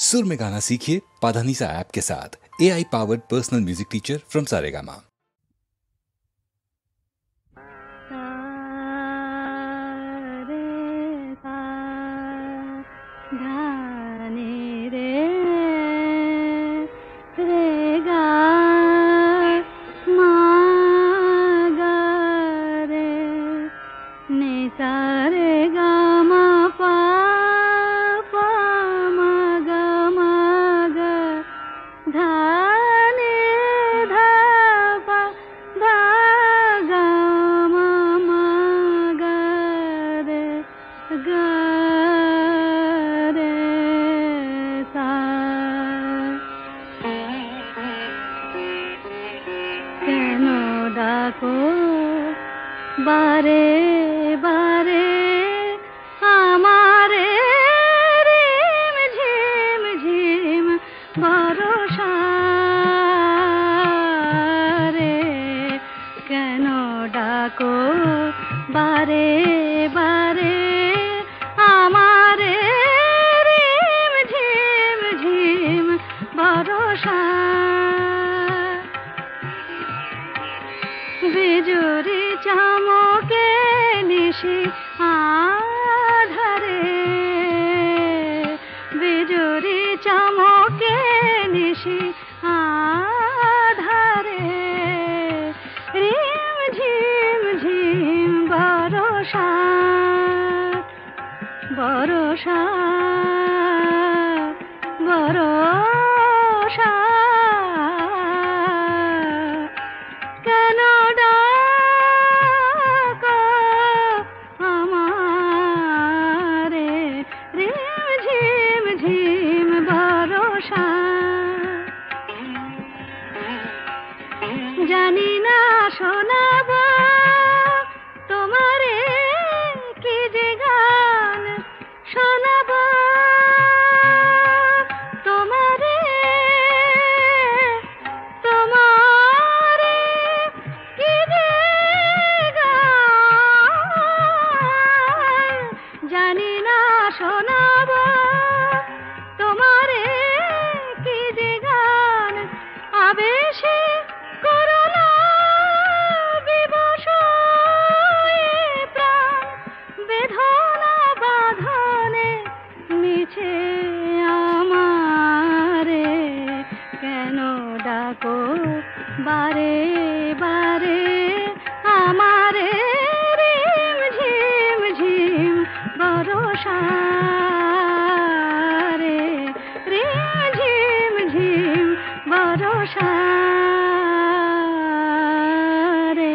सुर में गाना सीखिए पाधानीसा ऐप के साथ। AI powered personal music teacher from Saregama. बारे बारे हमारे रिम झिम झिम भरोसा रे केन डाको बारे बारे हमारे रिम झिम झिम भरोसा बिजुरी चमके निशी आधारे बिजुरी चमके निशी आधारे रिम झिम झिम भरोसा भरोसा भरोसा জানি না শোনাব তোমারে কি যে গান শোনাব তোমারে তোমারে কি যে গান জানি না শোনাব তোমারে কি যে গান আবেশে बारे बारे हमारे रिम झिम झिम भरोसा रे रिम झिम झिम भरोसा रे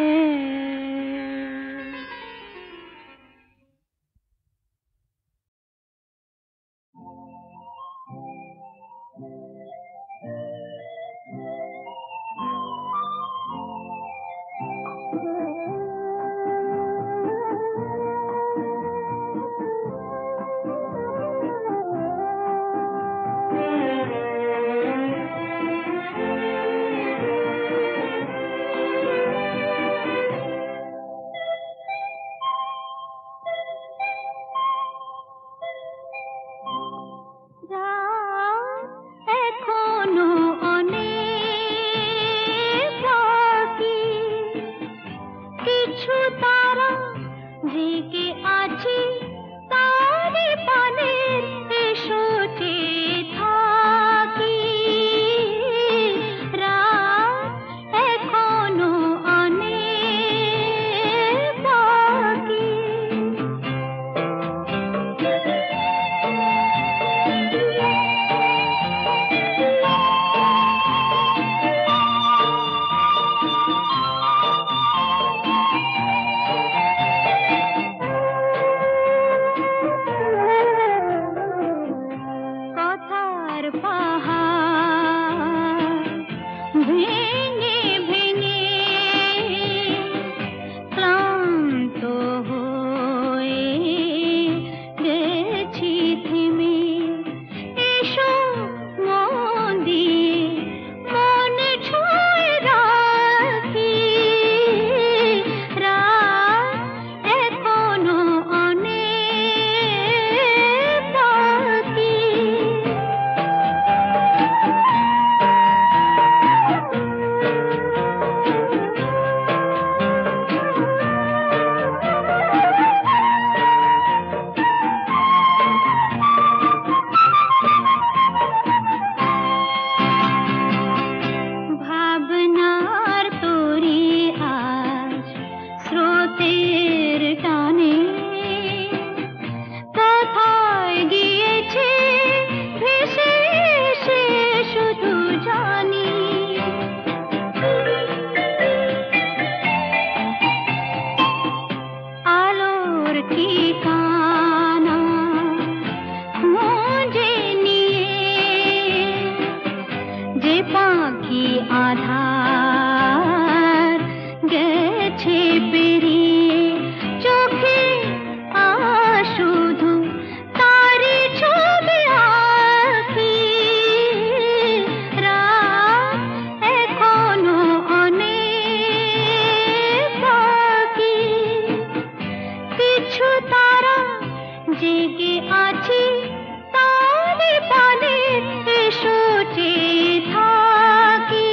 আধার গেছে পেরিয়ে চোখে শুধু তারি ছবি আঁকি রাত এখনো অনেক বাকি কিছু তারা জেগে আছে তারে পানে এসো চেয়ে থাকি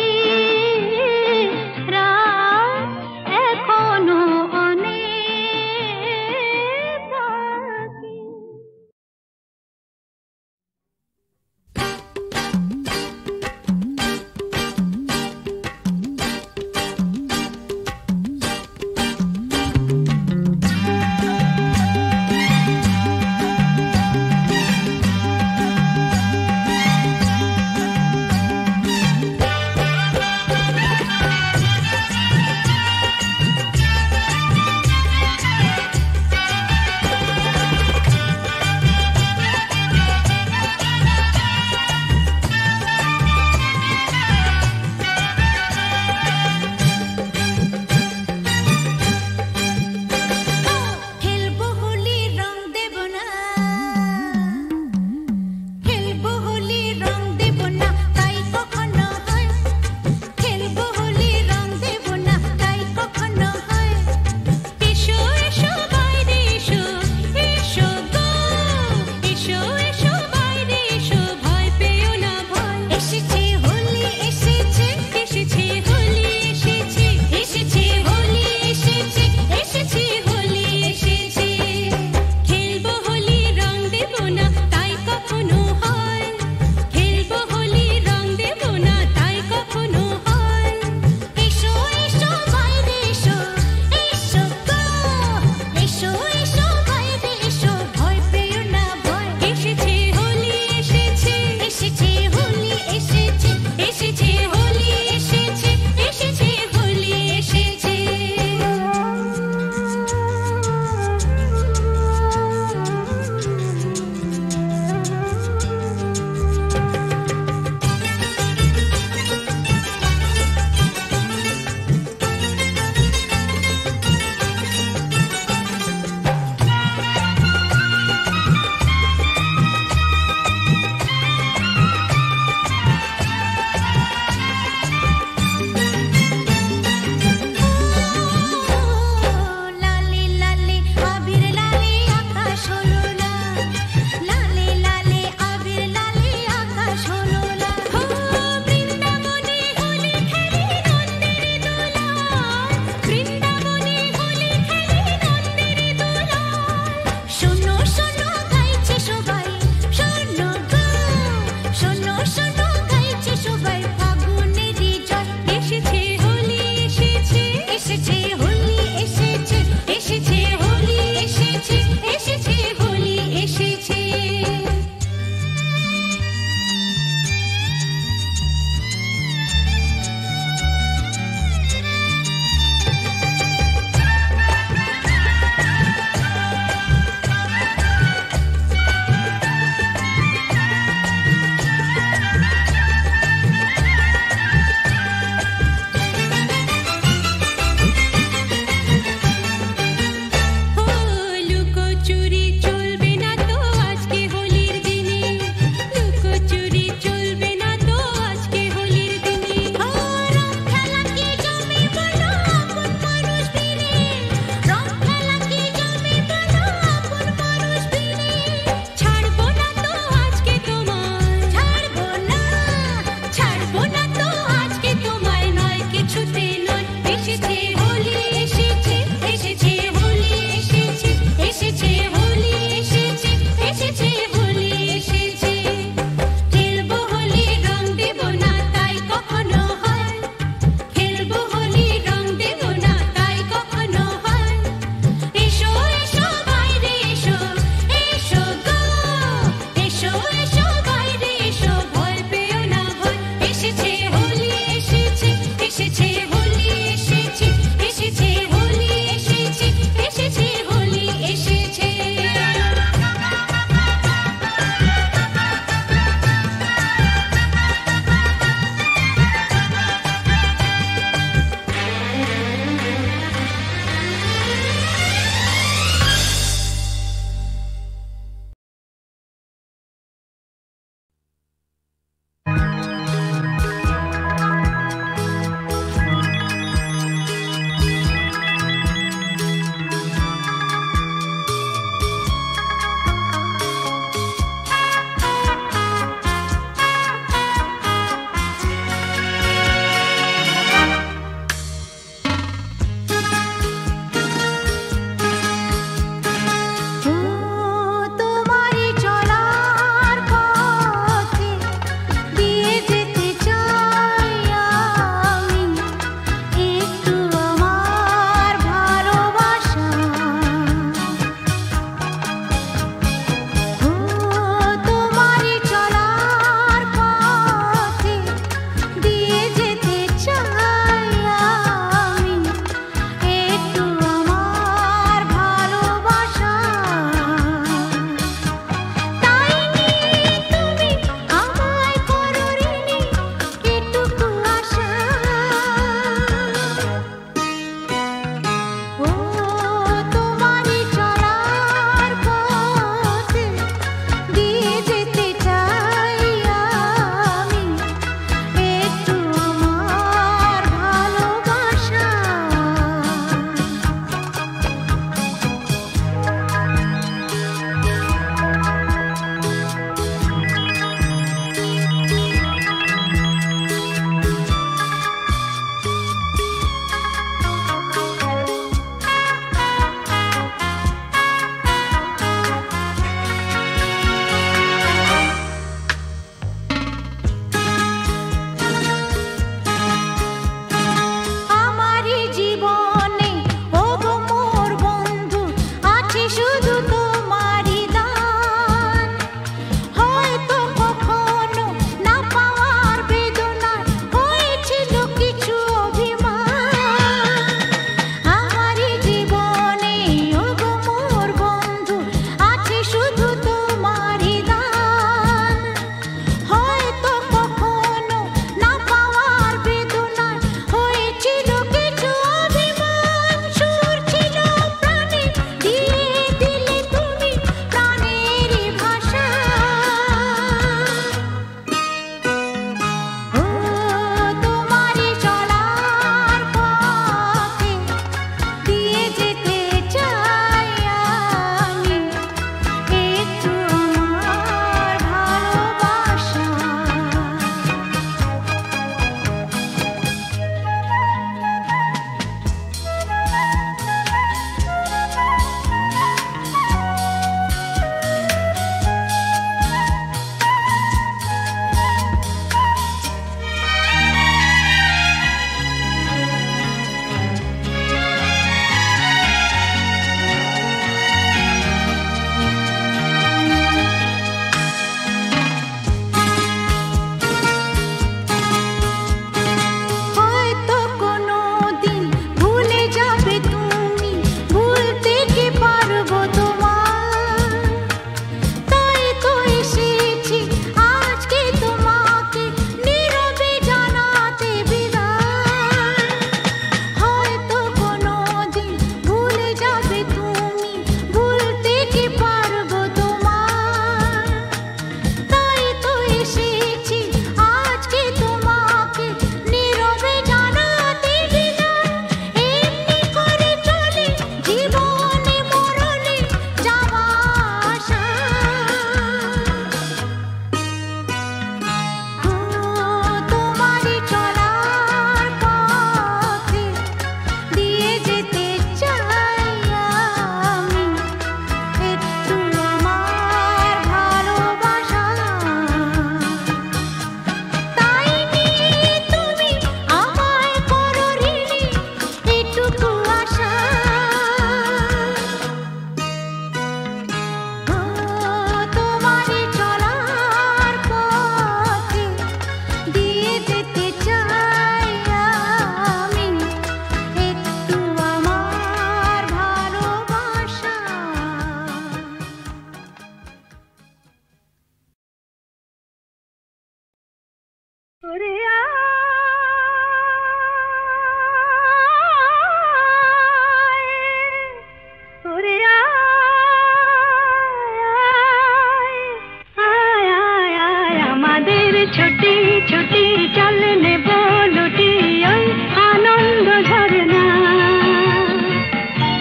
ছুটি ছুটি চল নেব লুটি ওই আনন্দ ঝরনা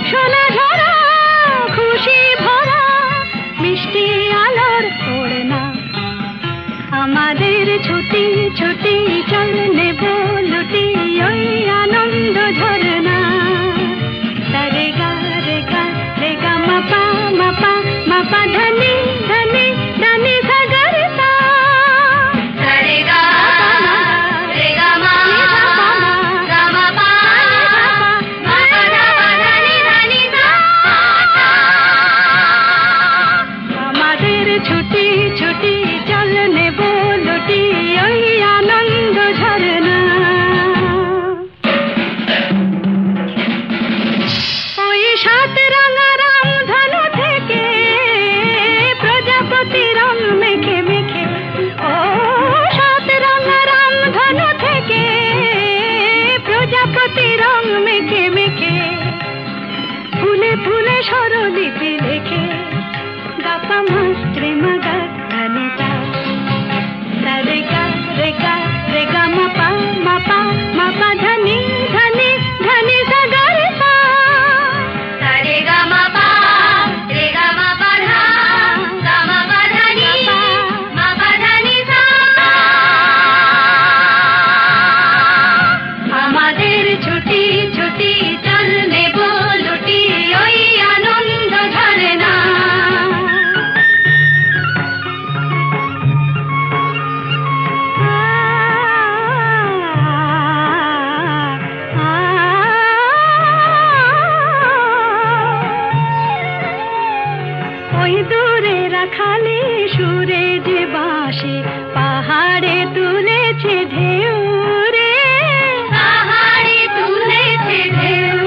সোনা ঝরা খুশি ভরা মিষ্টি আলোর ওড়না আমাদের ছুটি ছুটি চল নেব লুটি ওই আনন্দ ঝরনা রে গা রে গা রে গা মাপা মাপা মাপা ধনি ধনি ধনি সাগর সা রে গা রে গা মা গা মা পা মা পা ধনি ধনি সা আমাদের ছুটি ছুটি চল নেব লুটি ওই আনন্দ ঝরনা ওই সাত রাঙা রামধনু থেকে প্রজাপতি রং মেখে মেখে ও সাত রাঙা রামধনু থেকে প্রজাপতি রং মেখে মেখে ফুলে ফুলে স্বরলিপি লেখে গাপা মাস্ত্রে মাগা ধানিতা রে গা রে গা রে গা মাপা মাপা মাপা ধনি ধনি ধনি সাগর সা রে গা মাপা রে গা মাপা ধা গা মাপা ধনি মাপা ধনি সা আমাদের ছুটি ছুটি চল নেব লুটি ওই আনন্দ ঝরনা ওই দূরে রাখালি সুরে যে বাঁশি পাহাড়ে তুলেছে ঢেউ রে পাহাড়ে তুলেছে ঢেউ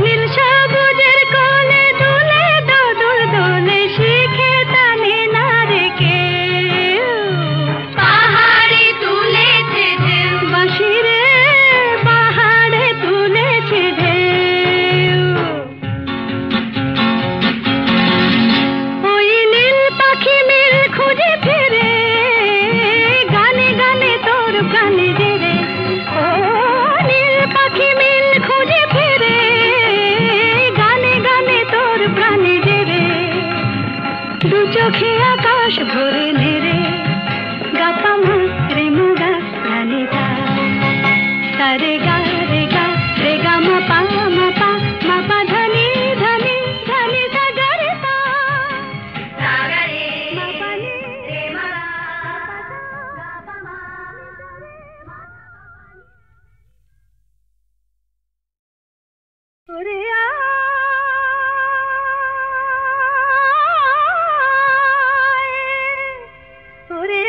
নীল সবুজের কোলে দুলে দোদুল দোলে শিখে টানে না রে কেউ পাহাড়ে তুলেছে ঢেউ বাঁশি রে পাহাড়ে তুলেছে ঢেউ ওই নীল পাখি মিল খুঁজে ফিরে গানে গানে তোর প্রাণে জেরে ও নীল পাখি মিল খুঁজে ফিরে গানে গানে তোর প্রাণে জেরে দু চোখে আকাশ ভরে নেরে গাপা মাস্ত্রে মুগা ধানিতা রে গা রে গা রে গা মাপা মাপা মাপা ধনি ধনি ধনি সাগর সা সাগরে মাপানি রে মা গাপা মা ওরে ওরে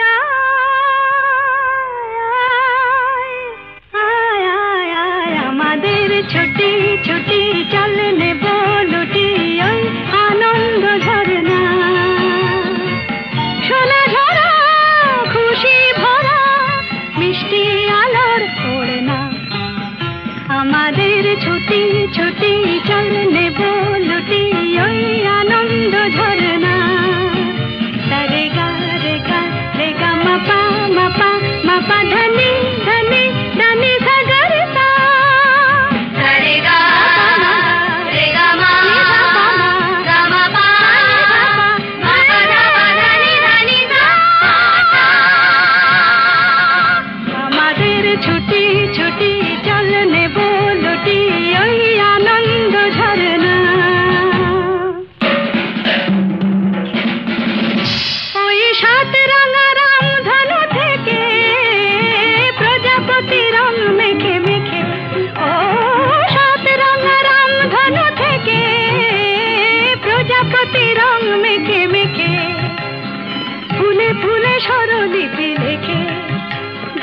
আমাদের ছুটি ছুটি চল নেব লুটি ওই আনন্দ ঝরনা সোনা ঝরা খুশি ভরা মিষ্টি আলোর ওড়না আমাদের ছুটি ছুটি চল নেব লুটি ওই আনন্দ ঝরনা রে গা রে গা রে গা মাপা মাপা মাপা ধনি ধনি ধনি সাগর সা রে গা রে গা মা গা মা পা মা পা ধনি ধনি সা আমাদের ছুটি ছুটি চল নেব লুটি ওই আনন্দ ঝরনা ওই সাত রাঙা রামধনু থেকে প্রজাপতি রং মেখে মেখে ও সাত রাঙা রামধনু থেকে প্রজাপতি রং মেখে মেখে ফুলে ফুলে স্বরলিপি লেখে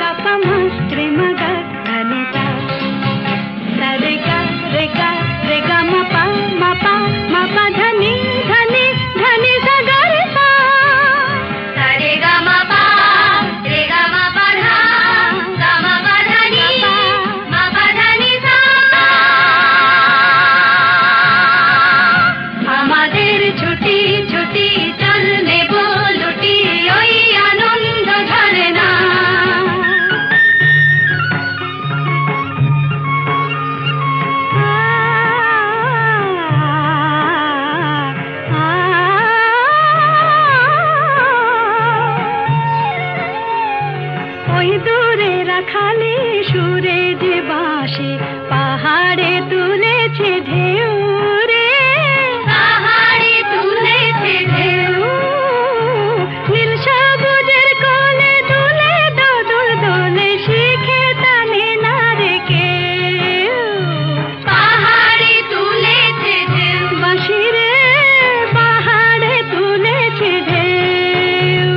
গাপা মাস্ত্রে মাগা ধানিতা রে গা রে গা রে গা মাপা মাপা মাপা ধনি ধনি ধনি সাগর সা রে গা মাপা রে গা মাপা খালি সুরে যে বাঁশি পাহাড়ে তুলেছে ঢেউ রে, পাহাড়ে তুলেছে ঢেউ। নীল সবুজের কোলে দুলে দোদুল দোলে শিখে টানে না রে কেউ, পাহাড়ে তুলেছে ঢেউ। বাঁশি রে পাহাড়ে তুলেছে ঢেউ।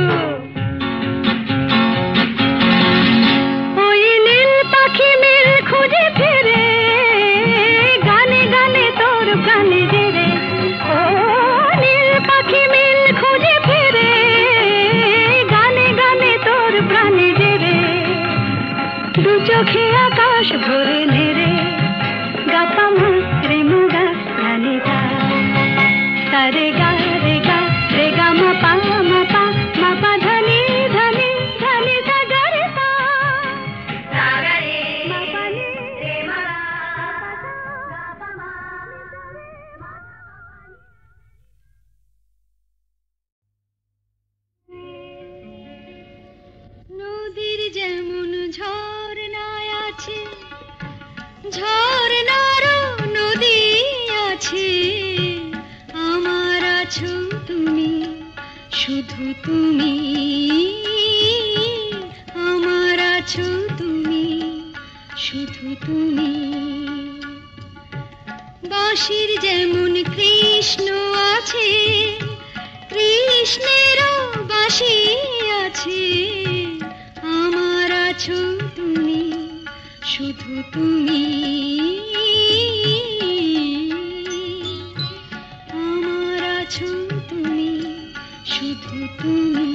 ওই নীল পাখি মিল খুঁজে ফিরে, গানে গানে তোর প্রাণে জেরে। ও নীল পাখি মিল খুঁজে ফিরে, গানে গানে তোর প্রাণে জেরে। দু চোখে আকাশ ভরে নেড়ে, গাপা মাত্রে মুগা গানে গা, সারে গা রে গা রে গা মা পা মা পা মা পা ধনি ধনি ধনি সা গা রে পা, সা গা রে মা পা নি রে মা গা পা মা নি সা রে মা। নদীর যেমন ঝর্ণায় আছে, ঝর্ণারও নদী আছে, আমার আছো তুমি, শুধু তুমি, আমার আছো তুমি, শুধু তুমি। বাঁশির যেমন কৃষ্ণ আছে, কৃষ্ণেরও বাঁশি আছে, আমার আছো তুমি, শুধু তুমি, আমার আছো তুমি, শুধু তুমি।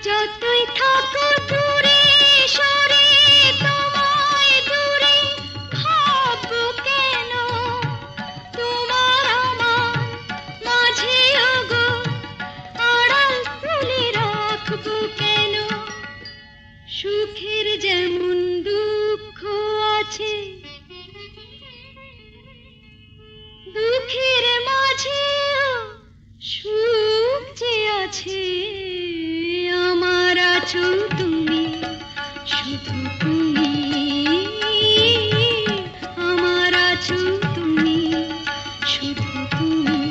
যতই থাকো দূরে সরে, তোমায় দূরে ভাববো কেন, তোমার আমার মাঝে ওগো আড়াল তুলে রাখবো কেন। সুখের যেমন দুঃখ আছে, দুঃখের মাঝেও সুখ যে আছে, আমার আছো তুমি, শুধু তুমি, আমার আছো তুমি, শুধু তুমি।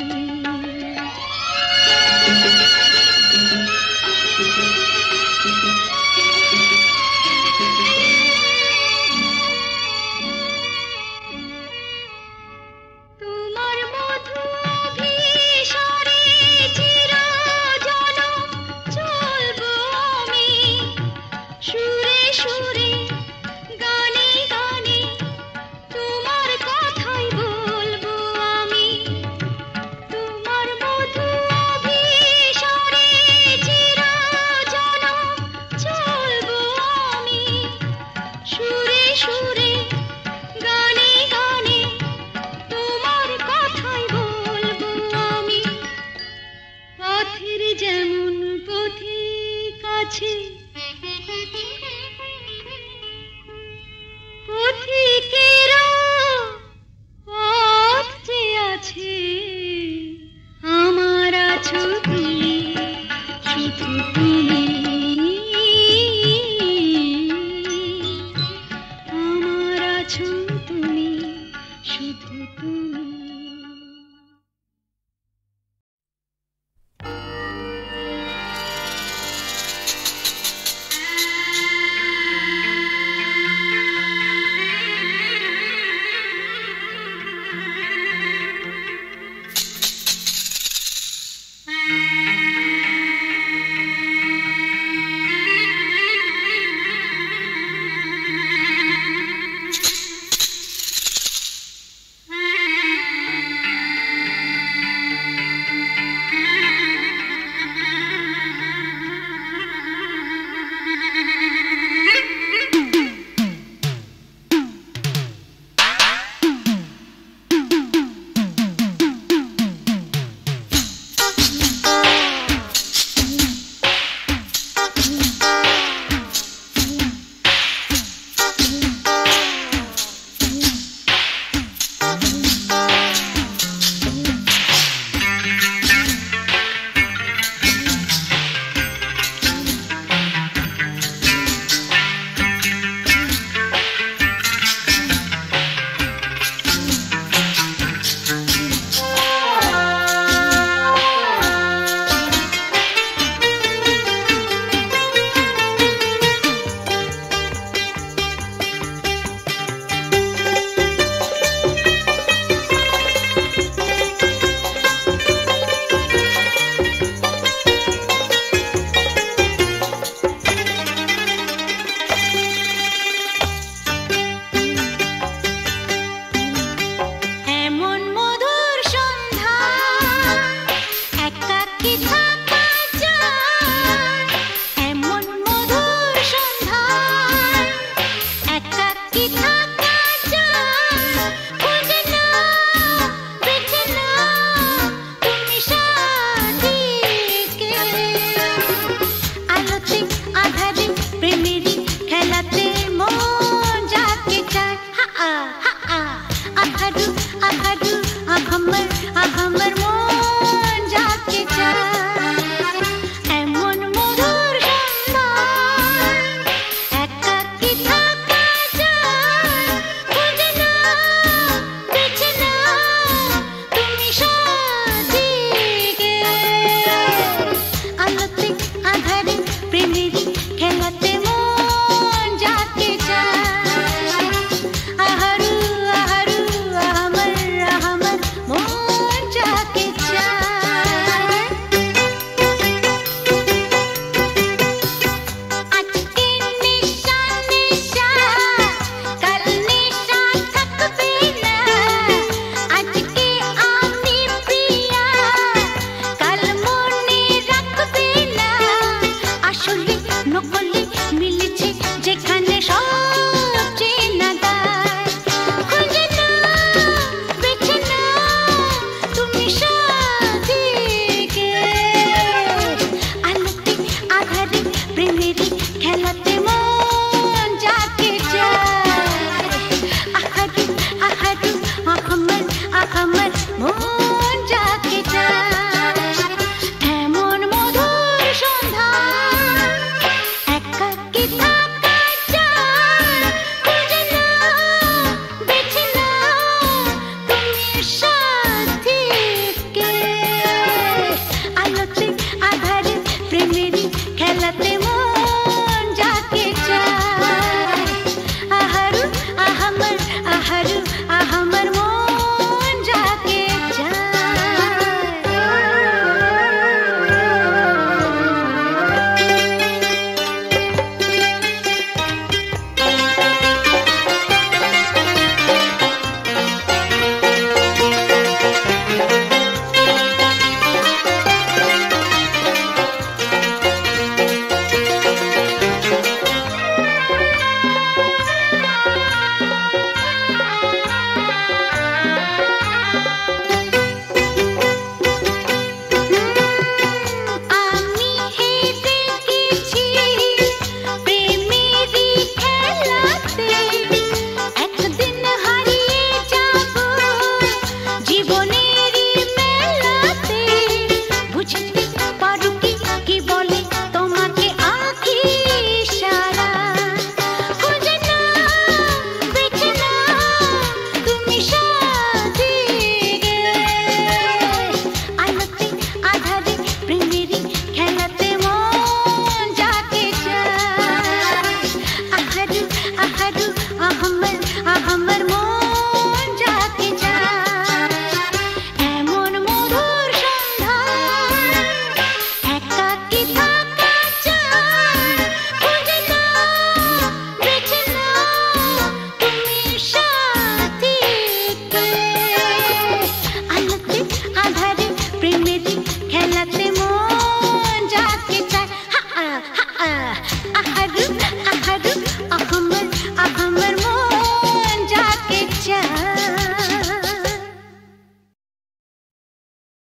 তোমার মধু অভিসারে চিরজনম চলবো আমি, সুরে সুরে গানে গানে তোমার কথাই বলবো আমি। তোমার মধু অভিসারে চিরজনম চলবো আমি, সুরে সুরে গানে গানে তোমার কথাই বলবো আমি। পথের যেমন পথিক আছে, পথিকেরও পথ যে আছে, আমার আছো তুমি, শুধু তুমি, আমার আছো তুমি, শুধু তুমি।